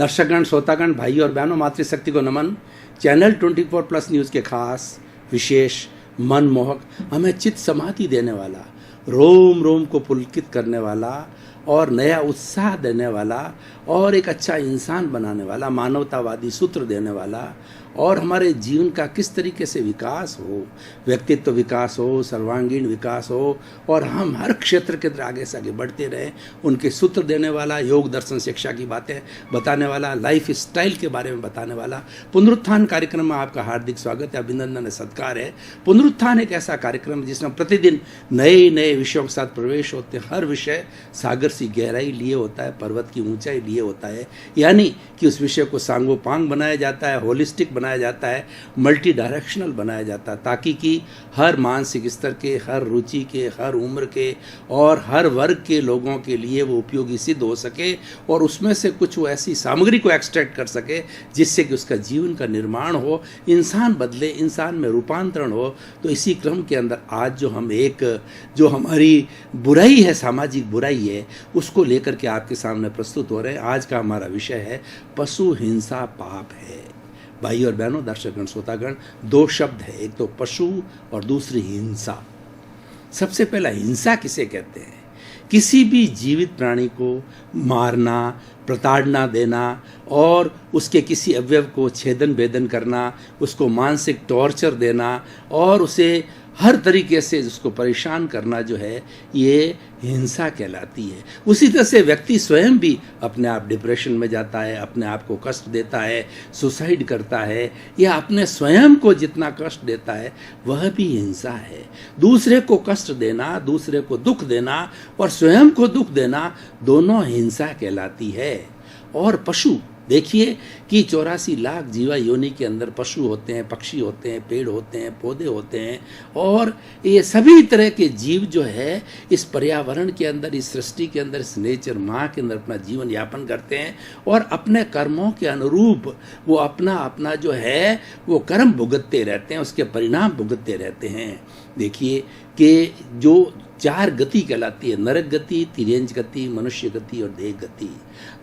दर्शकगण, श्रोतागण, भाई और बहनों, मातृशक्ति को नमन। चैनल 24+ न्यूज़ के खास, विशेष, मनमोहक, हमें चित्त समाधि देने वाला, रोम रोम को पुलकित करने वाला और नया उत्साह देने वाला और एक अच्छा इंसान बनाने वाला, मानवतावादी सूत्र देने वाला और हमारे जीवन का किस तरीके से विकास हो, व्यक्तित्व विकास हो, सर्वांगीण विकास हो और हम हर क्षेत्र के अंदर आगे से आगे बढ़ते रहें, उनके सूत्र देने वाला, योग दर्शन शिक्षा की बातें बताने वाला, लाइफ स्टाइल के बारे में बताने वाला पुनरुत्थान कार्यक्रम में आपका हार्दिक स्वागत है, अभिनंदन है, सत्कार है। पुनरुत्थान एक ऐसा कार्यक्रम है जिसमें प्रतिदिन नए नए विषयों के साथ प्रवेश होते हैं। हर विषय सागर सी गहराई लिए होता है, पर्वत की ऊंचाई लिए होता है, यानी कि उस विषय को सांगोपांग बनाया जाता है, होलिस्टिक बनाया जाता है, मल्टी डायरेक्शनल बनाया जाता है, ताकि कि हर मानसिक स्तर के, हर रुचि के, हर उम्र के और हर वर्ग के लोगों के लिए वो उपयोगी सिद्ध हो सके और उसमें से कुछ वो ऐसी सामग्री को एक्सट्रैक्ट कर सके जिससे कि उसका जीवन का निर्माण हो, इंसान बदले, इंसान में रूपांतरण हो। तो इसी क्रम के अंदर आज जो हमारी बुराई है, सामाजिक बुराई है, उसको लेकर के आपके सामने प्रस्तुत हो रहे हैं। आज का हमारा विषय है पशु हिंसा पाप है। भाई और बहनों, दर्शकगण, श्रोतागण, दो शब्द है, एक तो पशु और दूसरी हिंसा। सबसे पहला, हिंसा किसे कहते हैं? किसी भी जीवित प्राणी को मारना, प्रताड़ना देना और उसके किसी अवयव को छेदन भेदन करना, उसको मानसिक टॉर्चर देना और उसे हर तरीके से उसको परेशान करना जो है, ये हिंसा कहलाती है। उसी तरह से व्यक्ति स्वयं भी अपने आप डिप्रेशन में जाता है, अपने आप को कष्ट देता है, सुसाइड करता है या अपने स्वयं को जितना कष्ट देता है वह भी हिंसा है। दूसरे को कष्ट देना, दूसरे को दुख देना और स्वयं को दुख देना, दोनों हिंसा कहलाती है। और पशु, देखिए कि 84 लाख जीवा योनि के अंदर पशु होते हैं, पक्षी होते हैं, पेड़ होते हैं, पौधे होते हैं और ये सभी तरह के जीव जो है इस पर्यावरण के अंदर, इस सृष्टि के अंदर, इस नेचर माँ के अंदर अपना जीवन यापन करते हैं और अपने कर्मों के अनुरूप वो अपना जो है वो कर्म भुगतते रहते हैं, उसके परिणाम भुगतते रहते हैं। देखिए कि जो 4 गति कहलाती है, नरक गति, तिर्यंच गति, मनुष्य गति और देह गति।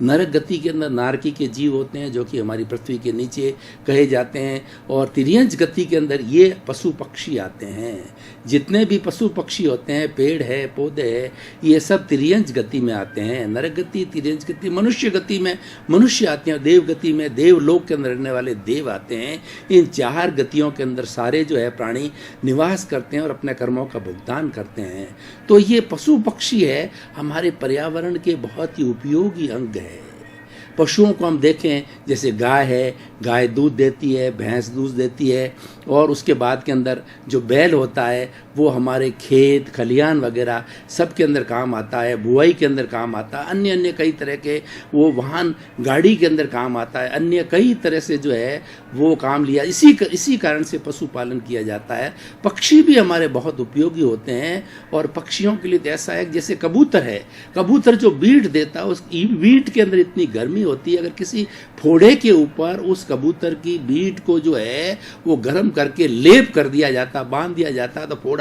नरक गति के अंदर नारकी के जीव होते हैं जो कि हमारी पृथ्वी के नीचे कहे जाते हैं और तिर्यंच गति के अंदर ये पशु पक्षी आते हैं। जितने भी पशु पक्षी होते हैं, पेड़ है, पौधे है, ये सब तिर्यंच गति में आते हैं। नरक गति, तिर्यंच गति, मनुष्य गति में मनुष्य आते हैं, देव गति में देवलोक के अंदर रहने वाले देव आते हैं। इन 4 गतियों के अंदर सारे जो है प्राणी निवास करते हैं और अपने कर्मों का भुगतान करते हैं। तो ये पशु पक्षी है, हमारे पर्यावरण के बहुत ही उपयोगी अंग है। पशुओं को हम देखें, जैसे गाय है, गाय दूध देती है, भैंस दूध देती है और उसके बाद के अंदर जो बैल होता है वो हमारे खेत खलिहान वगैरह सब के अंदर काम आता है, बुआई के अंदर काम आता है, अन्य कई तरह के वो वाहन गाड़ी के अंदर काम आता है, अन्य कई तरह से जो है वो काम लिया। इसी कारण से पशुपालन किया जाता है। पक्षी भी हमारे बहुत उपयोगी होते हैं और पक्षियों के लिए तो ऐसा है जैसे कबूतर है, कबूतर जो बीट देता है उस बीट के अंदर इतनी गर्मी होती है, अगर किसी फोड़े के ऊपर उस कबूतर की बीट को जो है वो गर्म करके लेप कर दिया जाता, बांध दिया जाता तो फोड़ा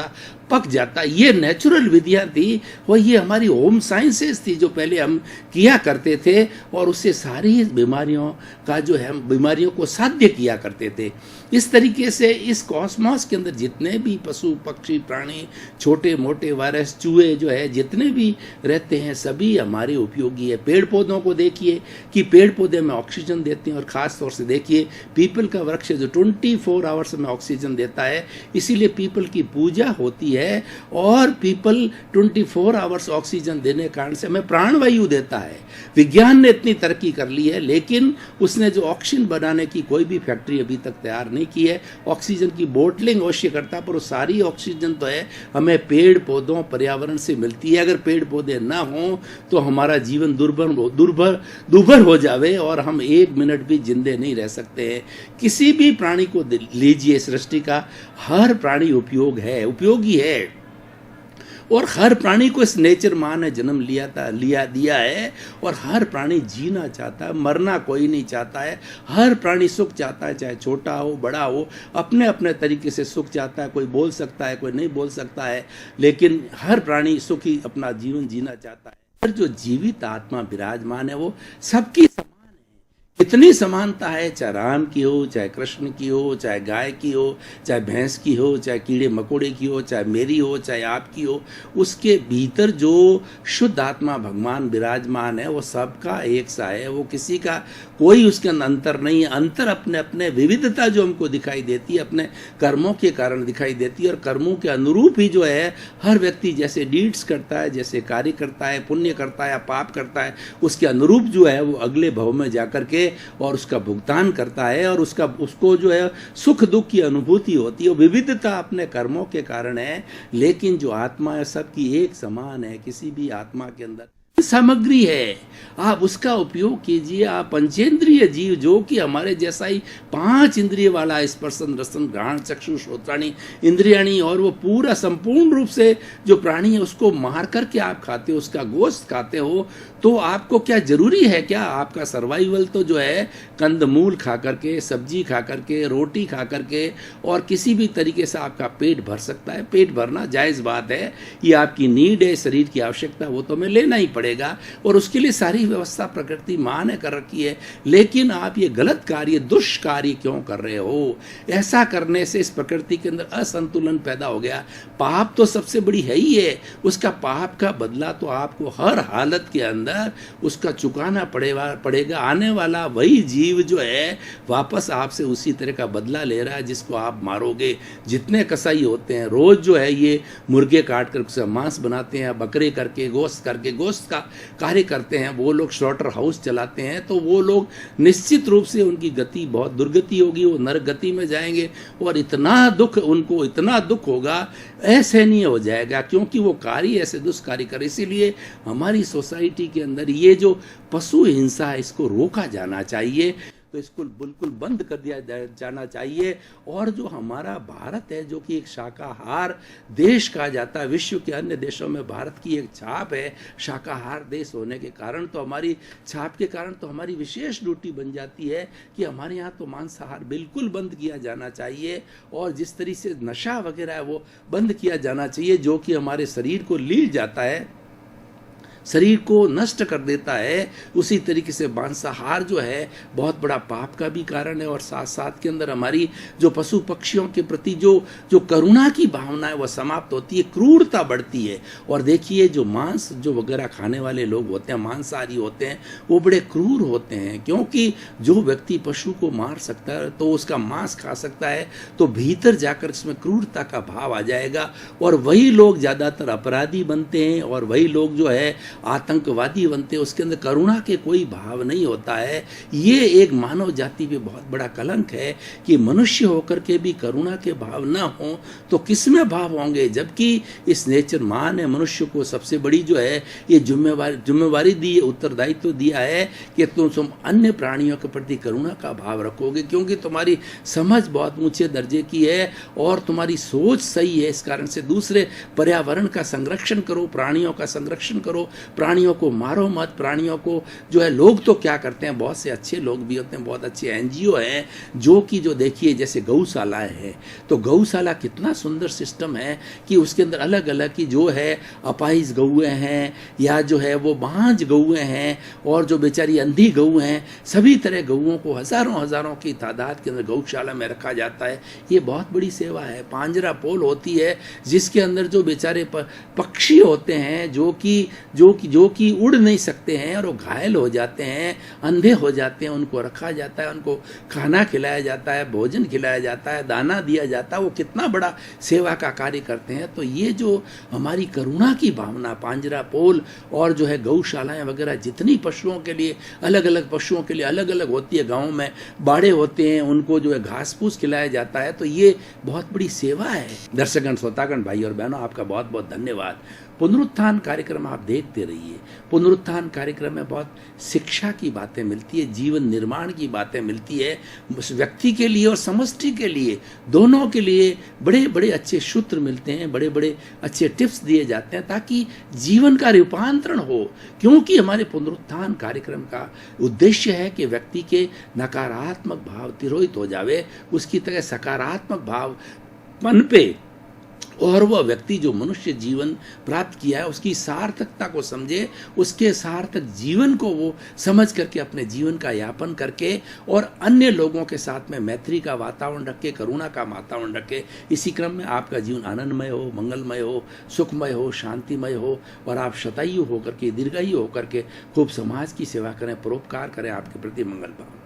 पक जाता। ये नेचुरल विधियां थी और ये हमारी होम साइंसेस थी जो पहले हम किया करते थे और उससे सारी बीमारियों का जो है, बीमारियों को साध्य किया करते थे। इस तरीके से इस कॉस्मॉस के अंदर जितने भी पशु पक्षी प्राणी, छोटे मोटे वायरस, चूहे जो है जितने भी रहते हैं सभी हमारे उपयोगी है। पेड़ पौधों को देखिए कि पेड़ पौधे में ऑक्सीजन देते हैं और ख़ास तौर से देखिए पीपल का वृक्ष जो 24 आवर्स में ऑक्सीजन देता है, इसीलिए पीपल की पूजा होती है और पीपल 24 आवर्स ऑक्सीजन देने के कारण से हमें प्राणवायु देता है। विज्ञान ने इतनी तरक्की कर ली है लेकिन उसने जो ऑक्सीजन बनाने की कोई भी फैक्ट्री अभी तक तैयार नहीं की है। ऑक्सीजन की बोटलिंग अवश्य करता है पर वो सारी ऑक्सीजन तो है हमें पेड़ पौधों पर्यावरण से मिलती है। अगर पेड़ पौधे ना हों तो हमारा जीवन दुर्भर हो जावे और हम 1 मिनट भी जिंदे नहीं रह सकते हैं। किसी भी प्राणी को लीजिए, सृष्टि का हर प्राणी उपयोगी है और हर प्राणी को इस नेचर माँ ने जन्म दिया है और हर प्राणी जीना चाहता है, मरना कोई नहीं चाहता है। हर प्राणी सुख चाहता है, चाहे छोटा हो बड़ा हो, अपने अपने तरीके से सुख चाहता है। कोई बोल सकता है, कोई नहीं बोल सकता है, लेकिन हर प्राणी सुखी अपना जीवन जीना चाहता है। पर जो जीवित आत्मा विराजमान है वो सबकी समान है। इतनी समानता है, चाहे राम की हो, चाहे कृष्ण की हो, चाहे गाय की हो, चाहे भैंस की हो, चाहे कीड़े मकोड़े की हो, चाहे मेरी हो, चाहे आपकी हो, उसके भीतर जो शुद्ध आत्मा भगवान विराजमान है वो सबका एक सा है। वो किसी का कोई उसके अंदर अंतर नहीं है। अंतर अपने अपने विविधता जो हमको दिखाई देती है अपने कर्मों के कारण दिखाई देती है, और कर्मों के अनुरूप ही जो है हर व्यक्ति जैसे डीड्स करता है, जैसे कार्य करता है, पुण्य करता है या पाप करता है, उसके अनुरूप जो है वो अगले भव में जाकर के और उसका भुगतान करता है, और उसको जो है सुख दुख की अनुभूति होती है। विविधता अपने कर्मों के कारण है, लेकिन जो आत्मा है सबकी एक समान है। किसी भी आत्मा के अंदर सामग्री है, आप उसका उपयोग कीजिए। आप पंचेंद्रिय जीव जो कि हमारे जैसा ही 5 इंद्रिय वाला, स्पर्शन रसन घ्राण चक्षु श्रोत्राणी इंद्रियाणी, और वो पूरा संपूर्ण रूप से जो प्राणी है उसको मार करके आप खाते हो, उसका गोश्त खाते हो, तो आपको क्या जरूरी है क्या? आपका सर्वाइवल तो जो है कंदमूल खा करके, सब्जी खा करके, रोटी खा करके, और किसी भी तरीके से आपका पेट भर सकता है। पेट भरना जायज़ बात है, ये आपकी नीड है, शरीर की आवश्यकता, वो तो हमें लेना ही पड़ेगा, और उसके लिए सारी व्यवस्था प्रकृति माँ ने कर रखी है। लेकिन आप ये गलत कार्य, दुष्कार्य क्यों कर रहे हो? ऐसा करने से इस प्रकृति के अंदर असंतुलन पैदा हो गया। पाप तो सबसे बड़ी है ही है, उसका पाप का बदला तो आपको हर हालत के अंदर उसका चुकाना पड़ेगा। आने वाला वही जीव जो है वापस आपसे उसी तरह का बदला ले रहा है जिसको आप मारोगे। जितने कसाई होते हैं रोज जो है ये मुर्गे काट कर उसका मांस बनाते हैं, बकरे करके गोश्त का कार्य करते हैं, वो लोग स्लॉटर हाउस चलाते हैं, तो वो लोग निश्चित रूप से उनकी गति बहुत दुर्गति होगी, वो नरक गति में जाएंगे, और इतना दुख होगा, असहनीय हो जाएगा, क्योंकि वो कार्य ऐसे दुष्कार्य करे। इसीलिए हमारी सोसाइटी के अंदर ये जो पशु हिंसा है इसको रोका जाना चाहिए, तो इसको बिल्कुल बंद कर दिया जाना चाहिए। और जो हमारा भारत है जो कि एक शाकाहार देश कहा जाता है, विश्व के अन्य देशों में भारत की एक छाप है शाकाहार देश होने के कारण, तो हमारी छाप के कारण तो हमारी विशेष ड्यूटी बन जाती है कि हमारे यहाँ तो मांसाहार बिल्कुल बंद किया जाना चाहिए, और जिस तरीके से नशा वगैरह है वो बंद किया जाना चाहिए, जो कि हमारे शरीर को लील जाता है, शरीर को नष्ट कर देता है। उसी तरीके से मांसाहार जो है बहुत बड़ा पाप का भी कारण है, और साथ साथ के अंदर हमारी जो पशु पक्षियों के प्रति जो करुणा की भावना है वह समाप्त होती है, क्रूरता बढ़ती है। और देखिए जो मांस जो वगैरह खाने वाले लोग होते हैं, मांसाहारी होते हैं, वो बड़े क्रूर होते हैं, क्योंकि जो व्यक्ति पशु को मार सकता है तो उसका मांस खा सकता है, तो भीतर जाकर इसमें क्रूरता का भाव आ जाएगा, और वही लोग ज़्यादातर अपराधी बनते हैं, और वही लोग जो है आतंकवादी बनते हैं। उसके अंदर करुणा के कोई भाव नहीं होता है। ये एक मानव जाति पे बहुत बड़ा कलंक है कि मनुष्य होकर के भी करुणा के भाव ना हो तो किसमें भाव होंगे? जबकि इस नेचर माँ ने मनुष्य को सबसे बड़ी जो है ये जिम्मेवारी दी है, उत्तरदायित्व दिया है कि तुम अन्य प्राणियों के प्रति करुणा का भाव रखोगे, क्योंकि तुम्हारी समझ बहुत ऊंचे दर्जे की है और तुम्हारी सोच सही है। इस कारण से दूसरे पर्यावरण का संरक्षण करो, प्राणियों का संरक्षण करो, प्राणियों को मारो मत। प्राणियों को जो है लोग तो क्या करते हैं, बहुत से अच्छे लोग भी होते हैं, बहुत अच्छे एनजीओ हैं जो देखिए जैसे गौशालाएं हैं, तो गौशाला कितना सुंदर सिस्टम है कि उसके अंदर अलग अलग की जो है अपाहिज गौएं हैं या जो है वो बांझ गौएं हैं और जो बेचारी अंधी गऊ हैं, सभी तरह गऊओं को हजारों की तादाद के अंदर गौशाला में रखा जाता है। ये बहुत बड़ी सेवा है। पांजरा पोल होती है जिसके अंदर जो बेचारे पक्षी होते हैं जो कि उड़ नहीं सकते हैं और वो घायल हो जाते हैं, अंधे हो जाते हैं, उनको रखा जाता है, उनको खाना खिलाया जाता है, भोजन खिलाया जाता है, दाना दिया जाता है। वो कितना बड़ा सेवा का कार्य करते हैं। तो ये जो हमारी करुणा की भावना, पांजरा पोल और जो है गौशालाएं वगैरह जितनी पशुओं के लिए अलग अलग पशुओं के लिए अलग अलग होती है, गाँव में बाड़े होते हैं, उनको जो है घास फूस खिलाया जाता है, तो ये बहुत बड़ी सेवा है। दर्शकगण, श्रोतागण, भाई और बहनों, आपका बहुत बहुत धन्यवाद। पुनरुत्थान कार्यक्रम आप देखते रहिए। पुनरुत्थान कार्यक्रम में बहुत शिक्षा की बातें मिलती है, जीवन निर्माण की बातें मिलती है, उस व्यक्ति के लिए और समष्टि के लिए, दोनों के लिए बड़े बड़े अच्छे सूत्र मिलते हैं, बड़े बड़े अच्छे टिप्स दिए जाते हैं ताकि जीवन का रूपांतरण हो। क्योंकि हमारे पुनरुत्थान कार्यक्रम का उद्देश्य है कि व्यक्ति के नकारात्मक भाव तिरोहित हो जावे, उसकी तरह सकारात्मक भाव पनपे और वह व्यक्ति जो मनुष्य जीवन प्राप्त किया है उसकी सार्थकता को समझे, उसके सार्थक जीवन को वो समझ करके अपने जीवन का यापन करके और अन्य लोगों के साथ में मैत्री का वातावरण रखे, करुणा का वातावरण रखे। इसी क्रम में आपका जीवन आनंदमय हो, मंगलमय हो, सुखमय हो, शांतिमय हो और आप शतायु होकर के, दीर्घायु होकर के खूब समाज की सेवा करें, परोपकार करें। आपके प्रति मंगल भावना।